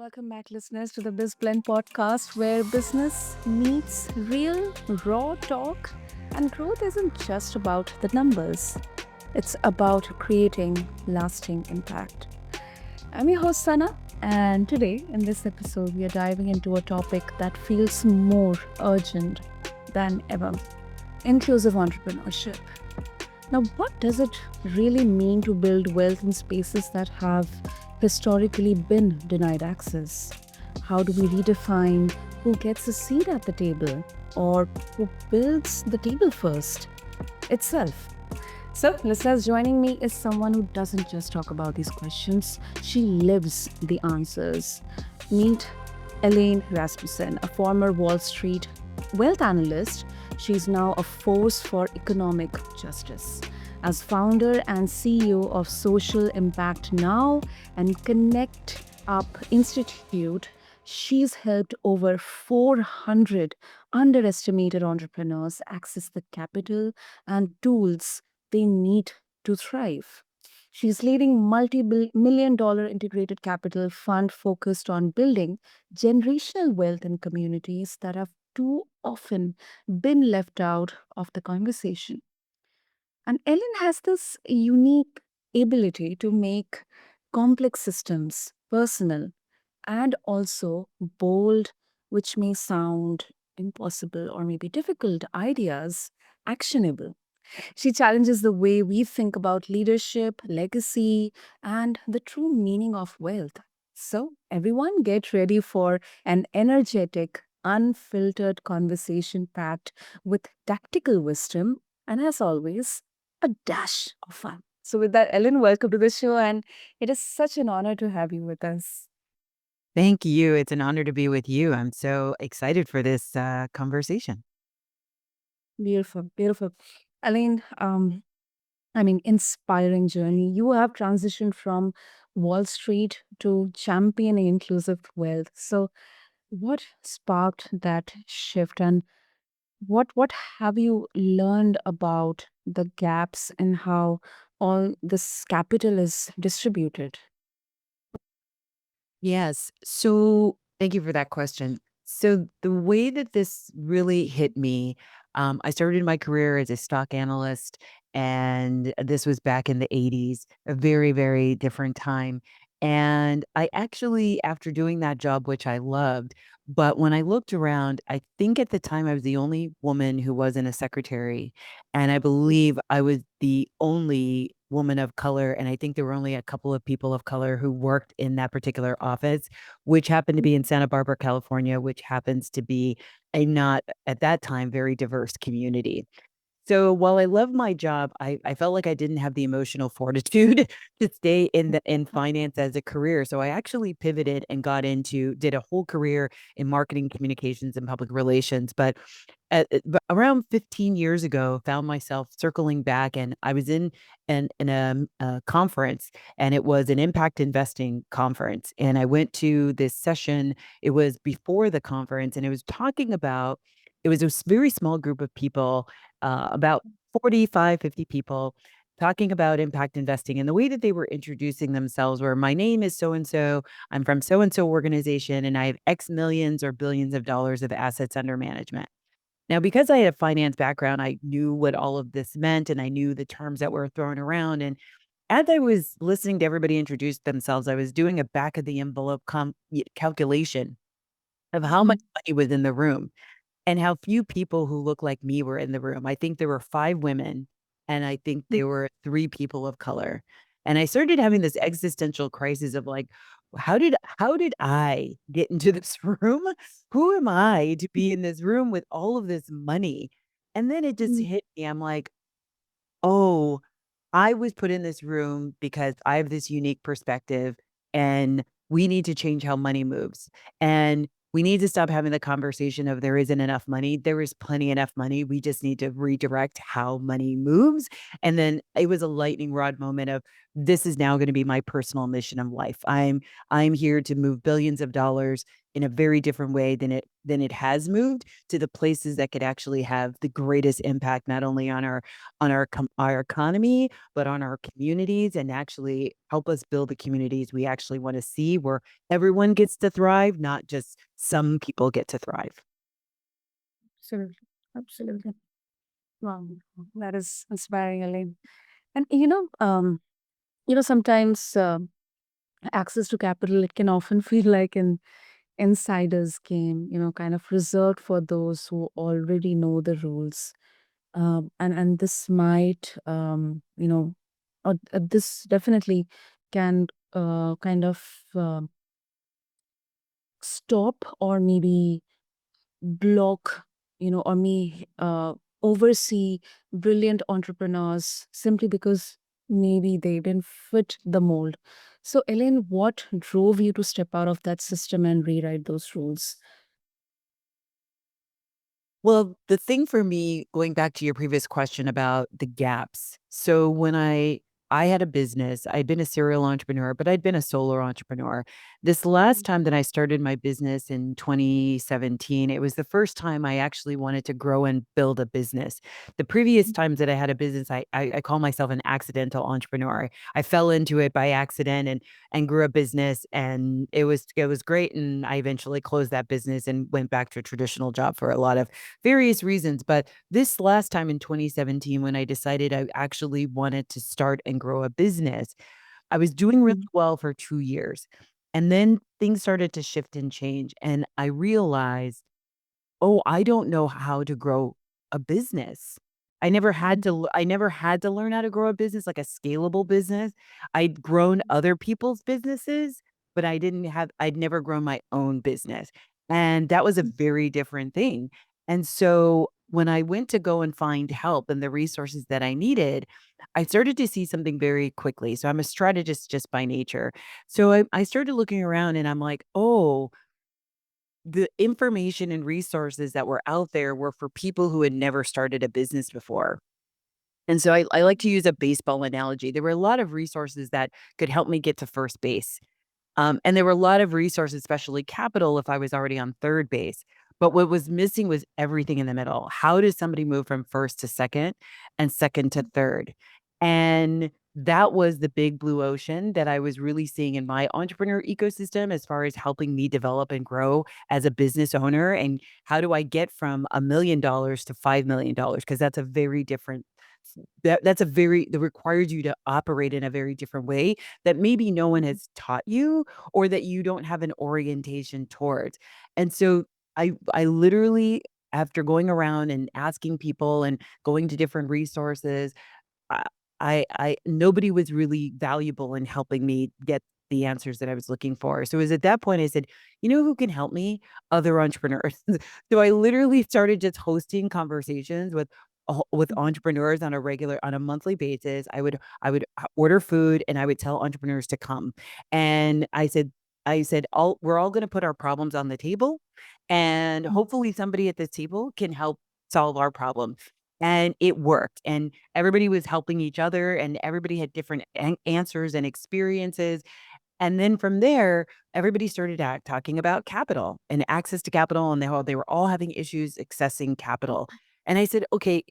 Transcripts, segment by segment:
Welcome back, listeners, to the BizBlend podcast where business meets real, raw talk. And growth isn't just about the numbers, it's about creating lasting impact. I'm your host, Sana, and today in this episode, we are diving into a topic that feels more urgent than ever: inclusive entrepreneurship. Now, what does it really mean to build wealth in spaces that have historically been denied access? How do we redefine who gets a seat at the table or who builds the table first itself? So, listeners, joining me is someone who doesn't just talk about these questions, she lives the answers. Meet Elaine Rasmussen, a former Wall Street wealth analyst. She's now a force for economic justice. As founder and CEO of Social Impact Now and ConnectUP Institute, she's helped over 400 underestimated entrepreneurs access the capital and tools they need to thrive. She's leading multi-million dollar integrated capital fund focused on building generational wealth in communities that have too often been left out of the conversation. And Ellen has this unique ability to make complex systems personal and also bold, which may sound impossible or maybe difficult ideas actionable. She challenges the way we think about leadership, legacy, and the true meaning of wealth. So, everyone, get ready for an energetic, unfiltered conversation packed with tactical wisdom and, as always, a dash of fun. So, with that, Ellen, welcome to the show, and it is such an honor to have you with us. Thank you. It's an honor to be with you. I'm so excited for this conversation. Beautiful, beautiful. Elaine, inspiring journey. You have transitioned from Wall Street to championing inclusive wealth. So, what sparked that shift, and what have you learned about the gaps in how all this capital is distributed? Yes. So thank you for that question. So the way that this really hit me, I started my career as a stock analyst, and this was back in the 80s, a very, very different time. And I actually, after doing that job, which I loved, but when I looked around, I think at the time I was the only woman who wasn't a secretary. And I believe I was the only woman of color, and I think there were only a couple of people of color who worked in that particular office, which happened to be in Santa Barbara, California, which happens to be a not, at that time, very diverse community. So while I love my job, I felt like I didn't have the emotional fortitude to stay in finance as a career. So I actually pivoted and did a whole career in marketing, communications, and public relations. But around 15 years ago, found myself circling back, and I was in a conference, and it was an impact investing conference. And I went to this session. It was before the conference, and it was talking about. It was a very small group of people, about 45, 50 people talking about impact investing. And the way that they were introducing themselves were, my name is so and so, I'm from so and so organization, and I have X millions or billions of dollars of assets under management. Now, because I had a finance background, I knew what all of this meant, and I knew the terms that were thrown around. And as I was listening to everybody introduce themselves, I was doing a back of the envelope calculation of how Mhm. much money was in the room and how few people who look like me were in the room. I think there were 5 women, and I think there were 3 people of color. And I started having this existential crisis of like, how did I get into this room? Who am I to be in this room with all of this money? And then it just Mhm. hit me. I'm like, "Oh, I was put in this room because I have this unique perspective, and we need to change how money moves. And we need to stop having the conversation of there isn't enough money. There is plenty enough money. We just need to redirect how money moves." And then it was a lightning rod moment of, this is now going to be my personal mission of life. I'm here to move billions of dollars in a very different way than it has moved to the places that could actually have the greatest impact, not only on our economy, but on our communities, and actually help us build the communities we actually want to see, where everyone gets to thrive, not just some people get to thrive. Absolutely. Absolutely. Wow. That is inspiring, Elaine. And sometimes access to capital, it can often feel like an insider's game, kind of reserved for those who already know the rules. And this might, this definitely can kind of stop or maybe block, or may oversee brilliant entrepreneurs simply because maybe they didn't fit the mold. So, Elaine, what drove you to step out of that system and rewrite those rules? Well, the thing for me, going back to your previous question about the gaps. So when I had a business, I'd been a serial entrepreneur, but I'd been a solo entrepreneur. This last time that I started my business in 2017, it was the first time I actually wanted to grow and build a business. The previous times that I had a business, I call myself an accidental entrepreneur. I fell into it by accident and grew a business, and it was great. And I eventually closed that business and went back to a traditional job for a lot of various reasons. But this last time in 2017, when I decided I actually wanted to start and grow a business, I was doing really Mhm. well for 2 years. And then things started to shift and change. And I realized, oh, I don't know how to grow a business. I never had to learn how to grow a business, like a scalable business. I'd grown other people's businesses, but I'd never grown my own business. And that was a very different thing. And so when I went to go and find help and the resources that I needed, I started to see something very quickly. So I'm a strategist just by nature. So I started looking around and I'm like, oh, the information and resources that were out there were for people who had never started a business before. And so I like to use a baseball analogy. There were a lot of resources that could help me get to first base. And there were a lot of resources, especially capital, if I was already on third base. But what was missing was everything in the middle. How does somebody move from first to second and second to third? And that was the big blue ocean that I was really seeing in my entrepreneur ecosystem as far as helping me develop and grow as a business owner. And how do I get from $1 million to $5 million? Because that's a very different that's a very that requires you to operate in a very different way that maybe no one has taught you or that you don't have an orientation towards. And so I literally, after going around and asking people and going to different resources, I I nobody was really valuable in helping me get the answers that I was looking for. So it was at that point I said, "You know who can help me? Other entrepreneurs." So I literally started just hosting conversations with entrepreneurs on a monthly basis. I would order food and I would tell entrepreneurs to come. And I said, "All we're all gonna put our problems on the table, and hopefully somebody at this table can help solve our problem." And it worked. And everybody was helping each other, and everybody had different answers and experiences. And then from there, everybody started talking about capital and access to capital, and they were all having issues accessing capital. And I said, okay,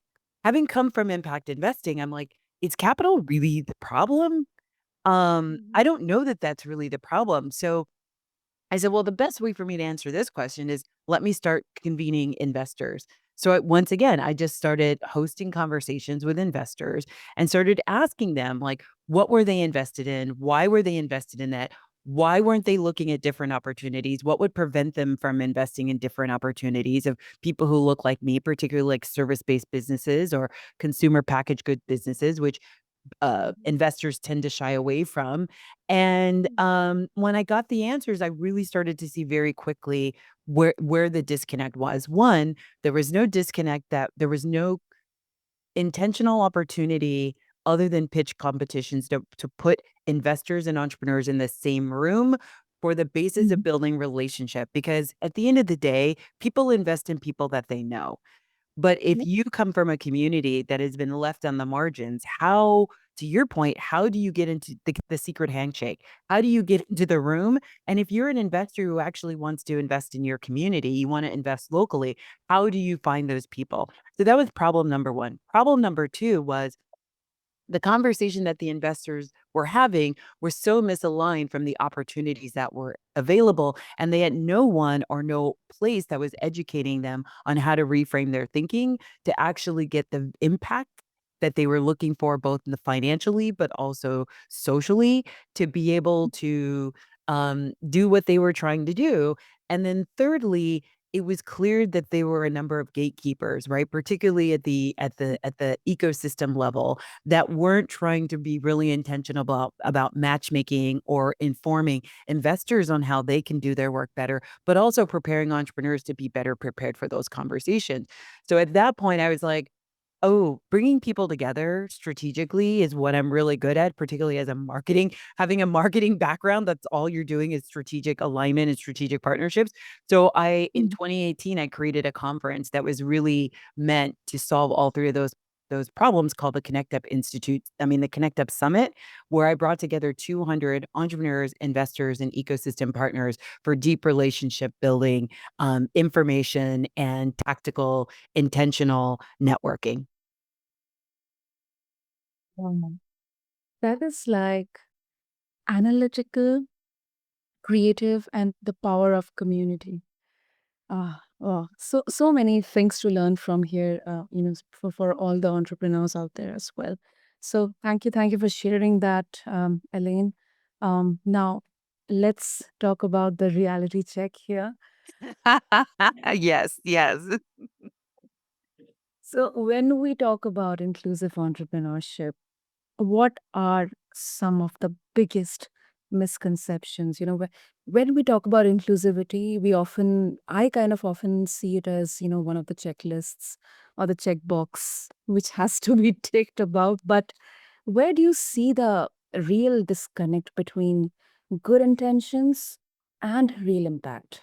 having come from impact investing, I'm like, is capital really the problem? I don't know that that's really the problem. So I said, well, the best way for me to answer this question is let me start convening investors. So once again, I just started hosting conversations with investors and started asking them, like, what were they invested in? Why were they invested in that? Why weren't they looking at different opportunities? What would prevent them from investing in different opportunities of people who look like me, particularly like service based businesses or consumer packaged good businesses, which investors tend to shy away from. And when I got the answers, I really started to see very quickly where the disconnect was. One, there was no disconnect that there was no intentional opportunity other than pitch competitions to put investors and entrepreneurs in the same room for the basis of Mhm. building relationship. Because at the end of the day, people invest in people that they know. But if Yep. you come from a community that has been left on the margins, how to your point, how do you get into the secret handshake? How do you get into the room? And if you're an investor who actually wants to invest in your community, you want to invest locally, how do you find those people? So that was problem number one. Problem number two was the conversation that the investors were having was so misaligned from the opportunities that were available. And they had no one or no place that was educating them on how to reframe their thinking to actually get the impact that they were looking for, both in the financially, but also socially, to be able to do what they were trying to do. And then thirdly, it was clear that there were a number of gatekeepers, right? Particularly at the ecosystem level, that weren't trying to be really intentional about matchmaking or informing investors on how they can do their work better, but also preparing entrepreneurs to be better prepared for those conversations. So at that point, I was like, oh, bringing people together strategically is what I'm really good at, particularly as a having a marketing background. That's all you're doing is strategic alignment and strategic partnerships. So in Mm. 2018, I created a conference that was really meant to solve all three of those problems, called the the ConnectUP Summit, where I brought together 200 entrepreneurs, investors, and ecosystem partners for deep relationship building, information, and tactical, intentional networking. Wow. That is like analytical, creative, and the power of community. Oh, so many things to learn from here, for all the entrepreneurs out there as well. So thank you for sharing that, Elaine. Now let's talk about the reality check here. Yes, yes. So when we talk about inclusive entrepreneurship, what are some of the biggest misconceptions? When we talk about inclusivity, I kind of often see it as, one of the checklists or the checkbox, which has to be ticked about. But where do you see the real disconnect between good intentions and real impact?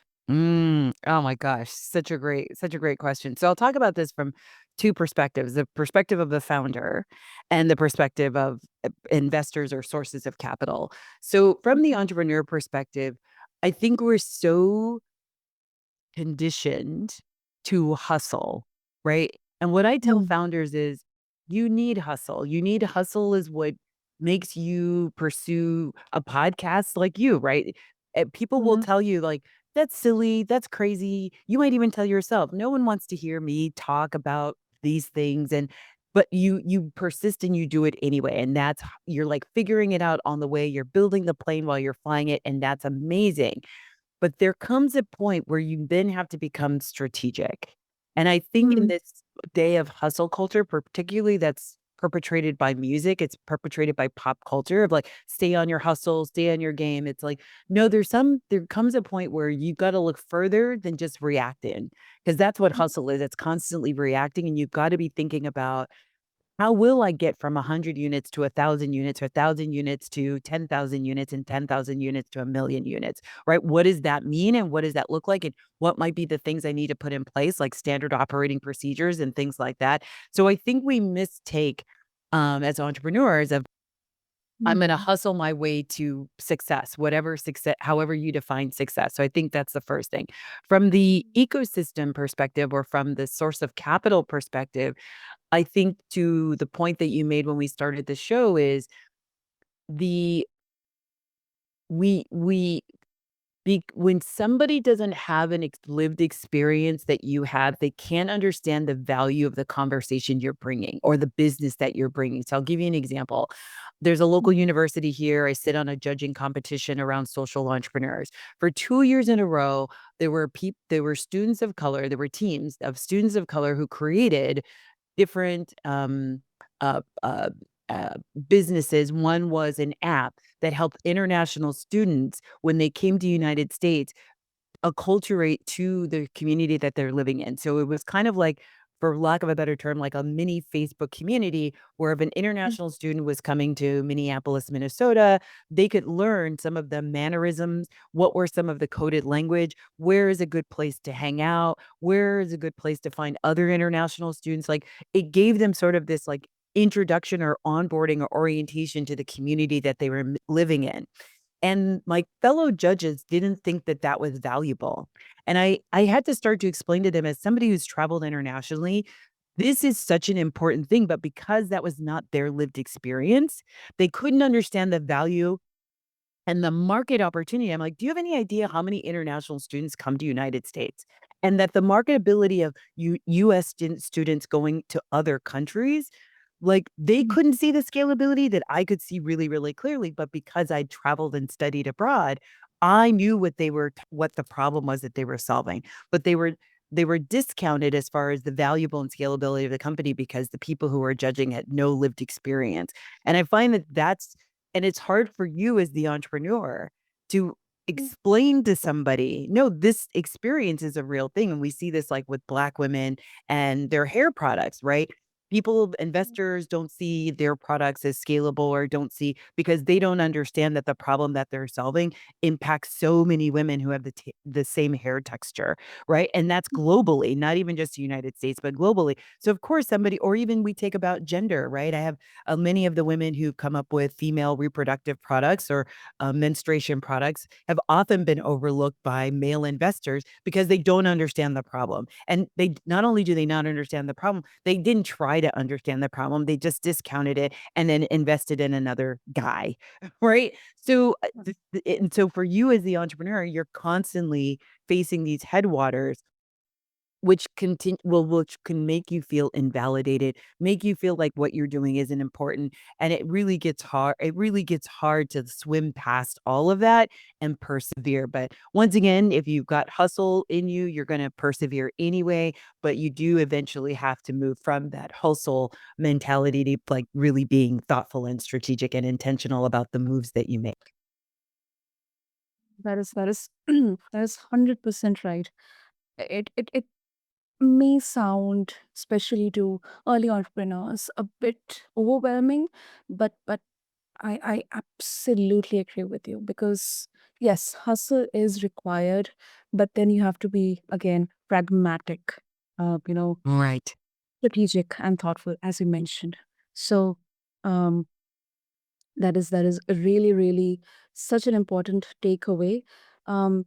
Oh my gosh, such a great question. So I'll talk about this from two perspectives: the perspective of the founder and the perspective of investors or sources of capital. So from the Mhm. entrepreneur perspective, I think we're so conditioned to hustle, right? And what I tell Mm. founders is you need hustle. You need hustle is what makes you pursue a podcast like you, right? People will Yeah. tell you, like, that's silly, that's crazy. You might even tell yourself, no one wants to hear me talk about these things. And but you persist and you do it anyway. And you're like figuring it out on the way. You're building the plane while you're flying it. And that's amazing. But there comes a point where you then have to become strategic. And I think in Mm. this day of hustle culture, particularly that's perpetrated by music, it's perpetrated by pop culture of like, stay on your hustle, stay on your game. It's like, no, there comes a point where you got to look further than just reacting, because that's what hustle is. It's constantly reacting. And you've got to be thinking about, how will I get from 100 units to 1,000 units, or 1,000 units to 10,000 units, and 10,000 units to 1,000,000 units, right? What does that mean? And what does that look like? And what might be the things I need to put in place, like standard operating procedures and things like that? So I think we mistake, as entrepreneurs, of I'm going to Mm. hustle my way to success, whatever success, however you define success. So I think that's the first thing. From the ecosystem perspective, or from the source of capital perspective, I think to the point that you made when we started the show is the we when somebody doesn't have an lived experience that you have, they can't understand the value of the conversation you're bringing or the business that you're bringing. So I'll give you an example. There's a local Mm. university here. I sit on a judging competition around social entrepreneurs. For 2 years in a row, there were students of color. There were teams of students of color who created different uh, uh, uh, businesses. One was an app that helped international students, when they came to United States, acculturate to the community that they're living in. So it was kind of like, for lack of a better term, like a mini Facebook community, where if an Mm. international student was coming to Minneapolis, Minnesota, they could learn some of the mannerisms. What were some of the coded language? Where is a good place to hang out? Where is a good place to find other international students? Like, it gave them sort of this like introduction or onboarding or orientation to the community that they were living in. And my fellow judges didn't think that that was valuable. And I had to start to explain to them, as somebody who's traveled internationally, this is such an important thing. But because that was not their lived experience, they couldn't understand the value and the market opportunity. I'm like, do you have any idea how many international students come to United States? And that the marketability of US students going to other countries, like, they Mhm. couldn't see the scalability that I could see really, really clearly. But because I traveled and studied abroad, I knew what the problem was that they were solving. But they were discounted as far as the valuable and scalability of the company because the people who were judging had no lived experience. And I find that and it's hard for you as the entrepreneur to explain to somebody, no, this experience is a real thing. And we see this like with Black women and their hair products, right? Investors don't see their products as scalable, or don't see, because they don't understand that the problem that they're solving impacts so many women who have the same hair texture, right? And that's globally, not even just the United States, but globally. So of course somebody, or even we take about gender, right? I have many of the women who come up with female reproductive products or menstruation products have often been overlooked by male investors because they don't understand the problem. And they not only do they not understand the problem, they didn't try to understand the problem. They just discounted it and then invested in another guy, right? So, and so for you as the entrepreneur, you're constantly facing these headwaters which can make you feel invalidated, make you feel like what you're doing isn't important, and it really gets hard to swim past all of that and persevere. But once again, if you've got hustle in you, you're gonna persevere anyway, but you do eventually have to move from that hustle mentality to, like, really being thoughtful and strategic and intentional about the moves that you make. That is that is 100% right. It may sound, especially to early entrepreneurs, a bit overwhelming, but I absolutely agree with you, because yes, hustle is required, but then you have to be, again, pragmatic, you know, Right. strategic and thoughtful, as you mentioned. So, um, that is really, really such an important takeaway. And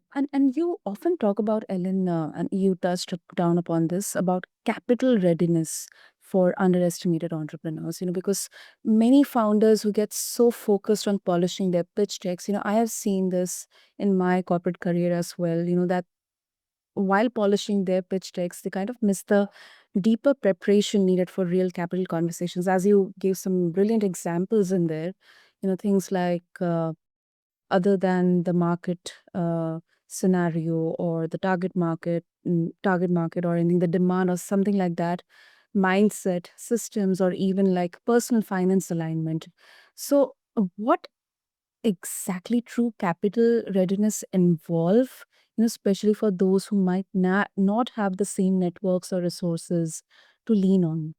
you often talk about, Ellen, and you touched down upon this, about capital readiness for underestimated entrepreneurs. Because many founders who get so focused on polishing their pitch decks, I have seen this in my corporate career as well. That while polishing their pitch decks, they kind of miss the deeper preparation needed for real capital conversations. As you gave some brilliant examples in there, things like, other than the market scenario, or the target market, or anything, the demand or something like that, mindset, systems, or even like personal finance alignment. So, what exactly true capital readiness involve, especially for those who might not have the same networks or resources to lean on?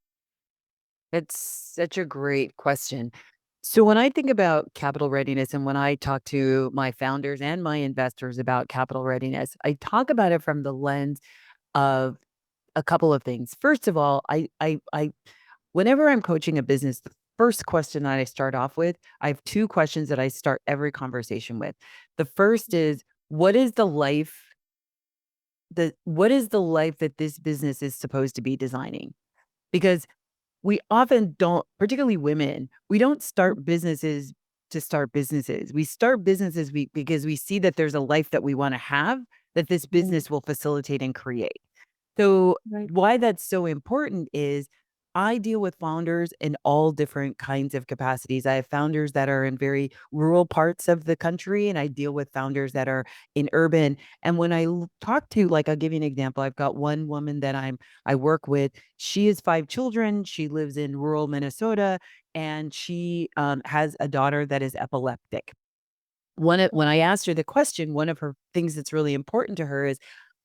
That's such a great question. So when I think about capital readiness and when I talk to my founders and my investors about capital readiness, I talk about it from the lens of a couple of things. First of all, I whenever I'm coaching a business, the first question that I start off with, I have two questions that I start every conversation with. The first is, what is the life that this business is supposed to be designing? Because we often don't, particularly women, we don't start businesses to start businesses. We start businesses because we see that there's a life that we wanna have, that this Mm. business will facilitate and create. So, Right. why that's so important is I deal with founders in all different kinds of capacities. I have founders that are in very rural parts of the country, and I deal with founders that are in urban. And when talk to, like, I'll give you an example. I've got one woman that I work with. She has 5 children. She lives in rural Minnesota, and she has a daughter that is epileptic. When I asked her the question, one of her things that's really important to her is,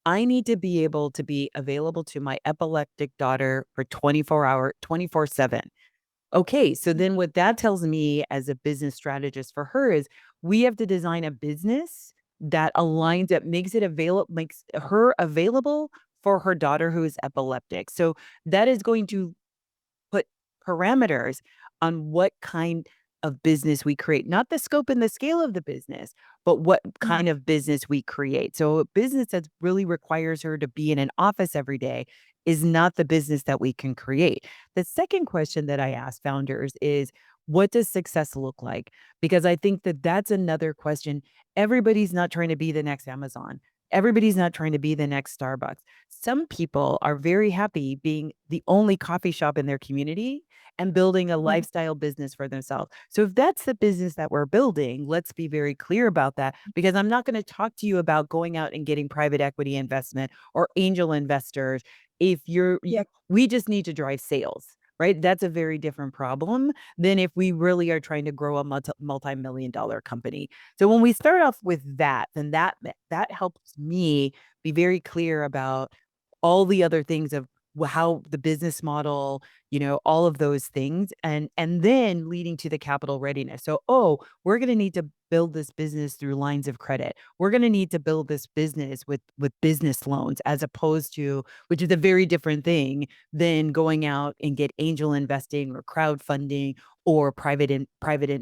I need to be able to be available to my epileptic daughter for 24/7. Okay, so then what that tells me as a business strategist for her is, we have to design a business that makes her available for her daughter who is epileptic. So that is going to put parameters on what kind of business we create, not the scope and the scale of the business, but what kind of business we create. So a business that really requires her to be in an office every day is not the business that we can create. The second question that I ask founders is, what does success look like? Because I think that that's another question. Everybody's not trying to be the next Amazon. Everybody's not trying to be the next Starbucks. Some people are very happy being the only coffee shop in their community and building a lifestyle business for themselves. So if that's the business that we're building, let's be very clear about that, because I'm not going to talk to you about going out and getting private equity investment or angel investors. If we just need to drive sales, right? That's a very different problem than if we really are trying to grow a multi-million-dollar company. So when we start off with that, then that helps me be very clear about all the other things of how the business model, all of those things, and then leading to the capital readiness. So, we're going to need to build this business through lines of credit. We're going to need to build this business with business loans, as opposed to, which is a very different thing than going out and get angel investing or crowdfunding or private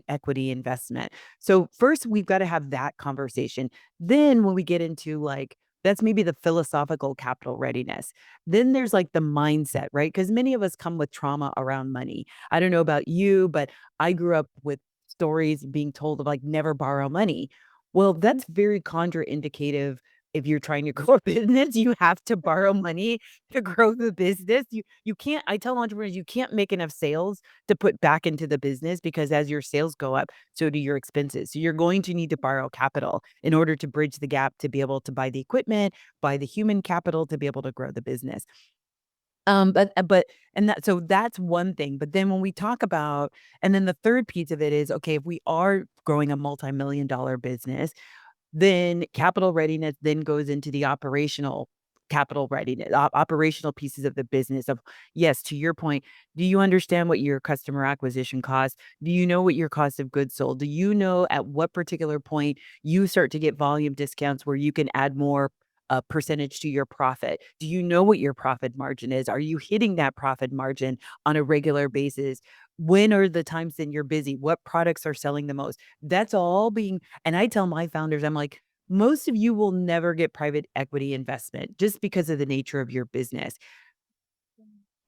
equity investment. So first we've got to have that conversation. Then when we get into that's maybe the philosophical capital readiness. Then there's the mindset, right? Because many of us come with trauma around money. I don't know about you, but I grew up with stories being told of never borrow money. Well, that's very contraindicative. If you're trying to grow a business, you have to borrow money to grow the business. You can't, I tell entrepreneurs, you can't make enough sales to put back into the business, because as your sales go up, so do your expenses. So you're going to need to borrow capital in order to bridge the gap, to be able to buy the equipment, buy the human capital to be able to grow the business. So that's one thing. But then when we talk about, and then the third piece of it is, okay, if we are growing a multi-million-dollar business, then capital readiness then goes into the operational capital readiness, operational pieces of the business of, yes, to your point, do you understand what your customer acquisition costs? Do you know what your cost of goods sold? Do you know at what particular point you start to get volume discounts where you can add more percentage to your profit? Do you know what your profit margin is? Are you hitting that profit margin on a regular basis? When are the times that you're busy? What products are selling the most? That's all being, and I tell my founders, I'm like, most of you will never get private equity investment just because of the nature of your business.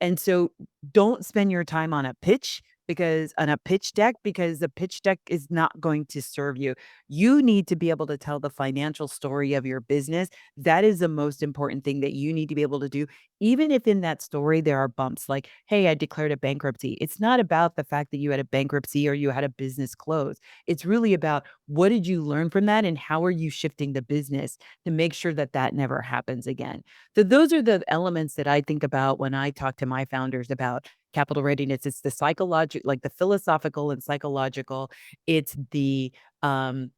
And so don't spend your time on a pitch, because on a pitch deck, because the pitch deck is not going to serve you. You need to be able to tell the financial story of your business. That is the most important thing that you need to be able to do. Even if in that story there are bumps like, hey, I declared a bankruptcy. It's not about the fact that you had a bankruptcy or you had a business close. It's really about, what did you learn from that and how are you shifting the business to make sure that that never happens again? So those are the elements that I think about when I talk to my founders about capital readiness. It's the psychological, the philosophical and psychological. It's the the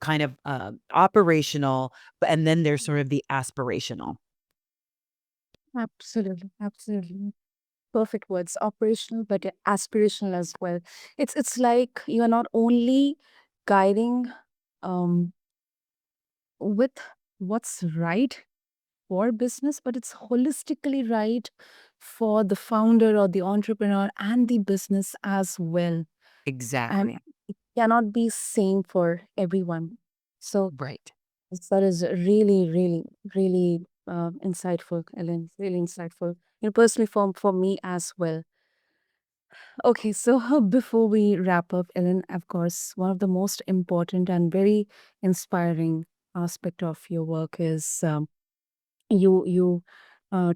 kind of operational, and then there's sort of the aspirational. Absolutely, absolutely. Perfect words. Operational, but aspirational as well. It's like you are not only guiding um with what's right for business, but it's holistically right for the founder or the entrepreneur and the business as well. And Exactly. it cannot be same for everyone. So Right. that is really, really, really insightful, Ellen. Really insightful. Personally, for me as well. Okay, so before we wrap up, Ellen, of course, one of the most important and very inspiring aspect of your work is you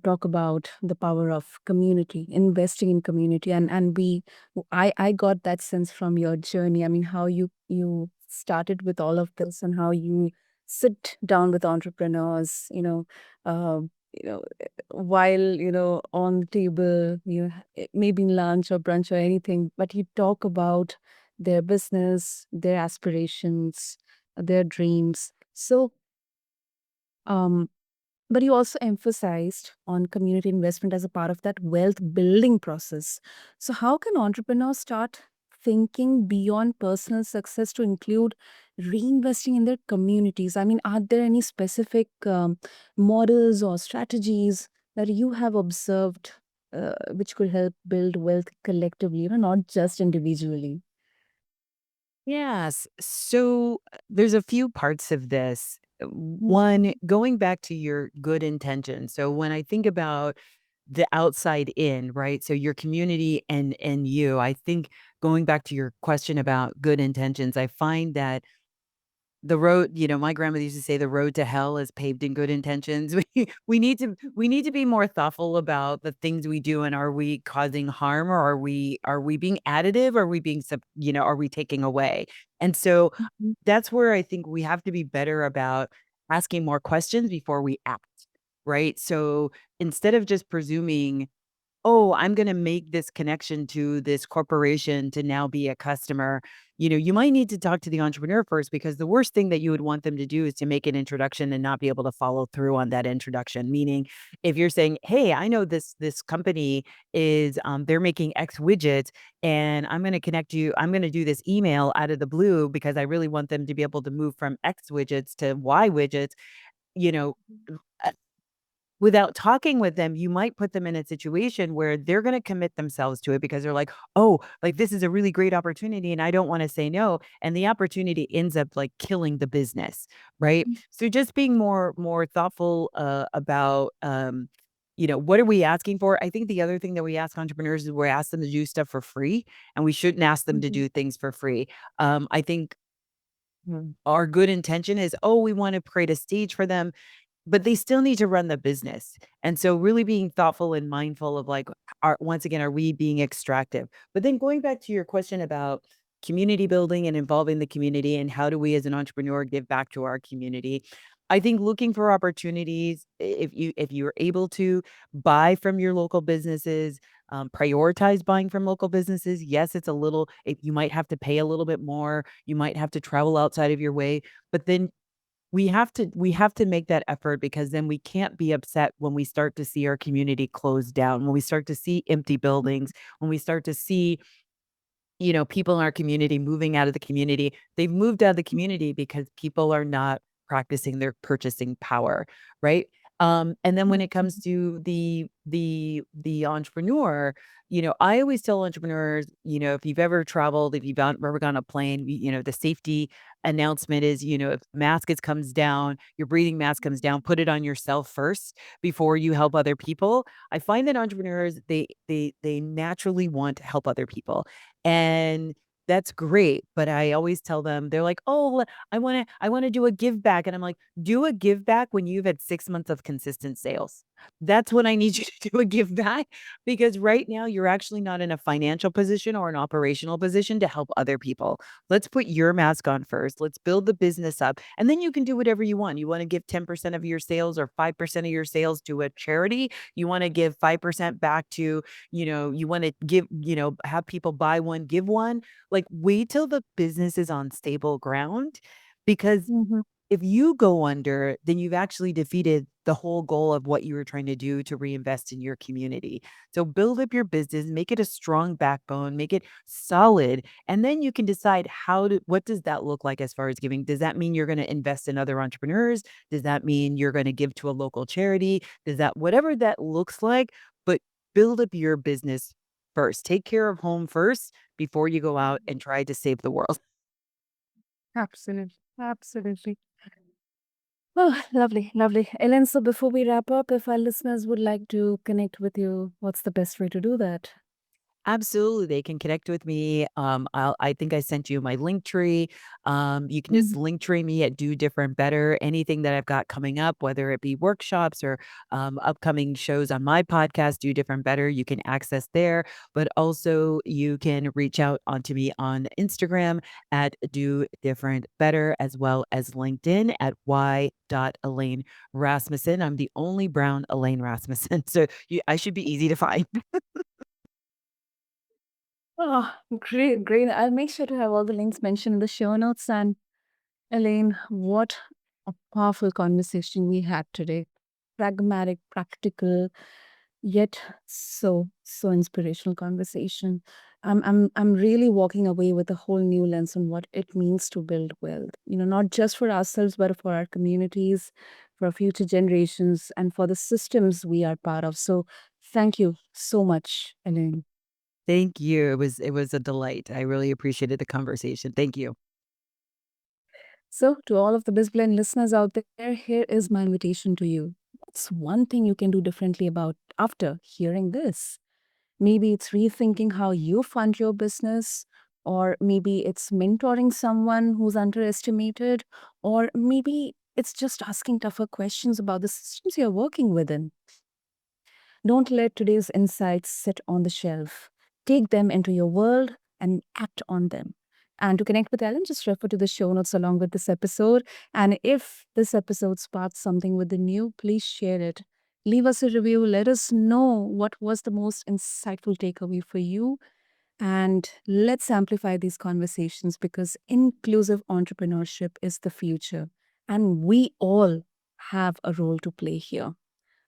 talk about the power of community, investing in community, and I got that sense from your journey. I mean, how you started with all of this and how you sit down with entrepreneurs, uh, while on the table, maybe lunch or brunch or anything, but you talk about their business, their aspirations, their dreams. So um but you also emphasized on community investment as a part of that wealth building process. So, how can entrepreneurs start thinking beyond personal success to include reinvesting in their communities? I mean, are there any specific models or strategies that you have observed which could help build wealth collectively, not just individually. Yes. So there's a few parts of this. Mhm. One, going back to your good intention. So when I think about the outside in, right? So your community and you, I think going back to your question about good intentions, I find that the road, my grandmother used to say the road to hell is paved in good intentions. We need to be more thoughtful about the things we do, and are we causing harm, or are we being additive, or are we being are we taking away? And so Mhm. that's where I think we have to be better about asking more questions before we act, right? So instead of just presuming, "Oh, I'm gonna make this connection to this corporation to now be a customer." You might need to talk to the entrepreneur first, because the worst thing that you would want them to do is to make an introduction and not be able to follow through on that introduction. Meaning, if you're saying, "Hey, I know this company is, they're making X widgets, and I'm gonna do this email out of the blue because I really want them to be able to move from X widgets to Y widgets," you know, without talking with them, you might put them in a situation where they're gonna commit themselves to it because they're like, "Oh, like, this is a really great opportunity, and I don't wanna say no," and the opportunity ends up, like, killing the business, right? So just being more thoughtful, about, what are we asking for? I think the other thing that we ask entrepreneurs is we ask them to do stuff for free, and we shouldn't ask them to Mhm. do things for free. I think our good intention is, "Oh, we wanna create a stage for them," but they still need to run the business. And so really being thoughtful and mindful of, like, once again, are we being extractive? But then going back to your question about community building and involving the community, and how do we as an entrepreneur give back to our community? I think looking for opportunities, if you're able to buy from your local businesses, prioritize buying from local businesses. Yes, it's a little, you might have to pay a little bit more, you might have to travel outside of your way, but then we have to make that effort, because then we can't be upset when we start to see our community close down, when we start to see empty buildings, when we start to see, people in our community moving out of the community. They've moved out of the community because people are not practicing their purchasing power, right? And then when it comes to the entrepreneur, I always tell entrepreneurs, if you've ever traveled, if you've ever gone on a plane, the safety announcement is, if mask comes down, your breathing mask comes down, put it on yourself first before you help other people. I find that entrepreneurs, they naturally want to help other people, and that's great, but I always tell them, they're like, "Oh, I wanna do a give back," and I'm like, "Do a give back when you've had 6 months of consistent sales. That's when I need you to do a give back, because right now you're actually not in a financial position or an operational position to help other people. Let's put your mask on first. Let's build the business up, and then you can do whatever you want. You wanna give 10% of your sales or 5% of your sales to a charity, you wanna give 5% back to, you wanna give, have people buy one, give one. Like, wait till the business is on stable ground, because Mhm. if you go under, then you've actually defeated the whole goal of what you were trying to do to reinvest in your community. So build up your business, make it a strong backbone, make it solid, and then you can decide what does that look like as far as giving? Does that mean you're going to invest in other entrepreneurs? Does that mean you're going to give to a local charity? Does that, whatever that looks like, but build up your business first. Take care of home first before you go out and try to save the world. Absolutely. Absolutely. Oh, lovely, lovely. Ellen, so before we wrap up, if our listeners would like to connect with you, what's the best way to do that? Absolutely, they can connect with me. I think I sent you my link tree. You can just Mhm. link tree me at Do Different Better. Anything that I've got coming up, whether it be workshops or upcoming shows on my podcast, Do Different Better, you can access there. But also, you can reach out onto me on Instagram at Do Different Better, as well as LinkedIn at y.elaine Rasmussen. I'm the only brown Elaine Rasmussen, so I should be easy to find. Oh, great, great. I'll make sure to have all the links mentioned in the show notes. And Elaine, what a powerful conversation we had today. Pragmatic, practical, yet so inspirational conversation. I'm really walking away with a whole new lens on what it means to build wealth. Not just for ourselves, but for our communities, for future generations, and for the systems we are part of. So Thank you so much, Elaine. Thank you. It was a delight. I really appreciated the conversation. Thank you. So, to all of the BizBlend listeners out there, here is my invitation to you. What's one thing you can do differently about after hearing this? Maybe it's rethinking how you fund your business, or maybe it's mentoring someone who's underestimated, or maybe it's just asking tougher questions about the systems you're working within. Don't let today's insights sit on the shelf. Take them into your world and act on them. And to connect with Ellen, just refer to the show notes along with this episode. And if this episode sparks something within you, please share it. Leave us a review. Let us know what was the most insightful takeaway for you. And let's amplify these conversations because inclusive entrepreneurship is the future. And we all have a role to play here.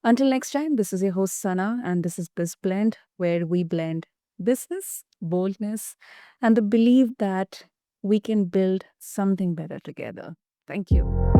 Until next time, this is your host Sana, and this is BizBlend, where we blend business, boldness, and the belief that we can build something better together. Thank you.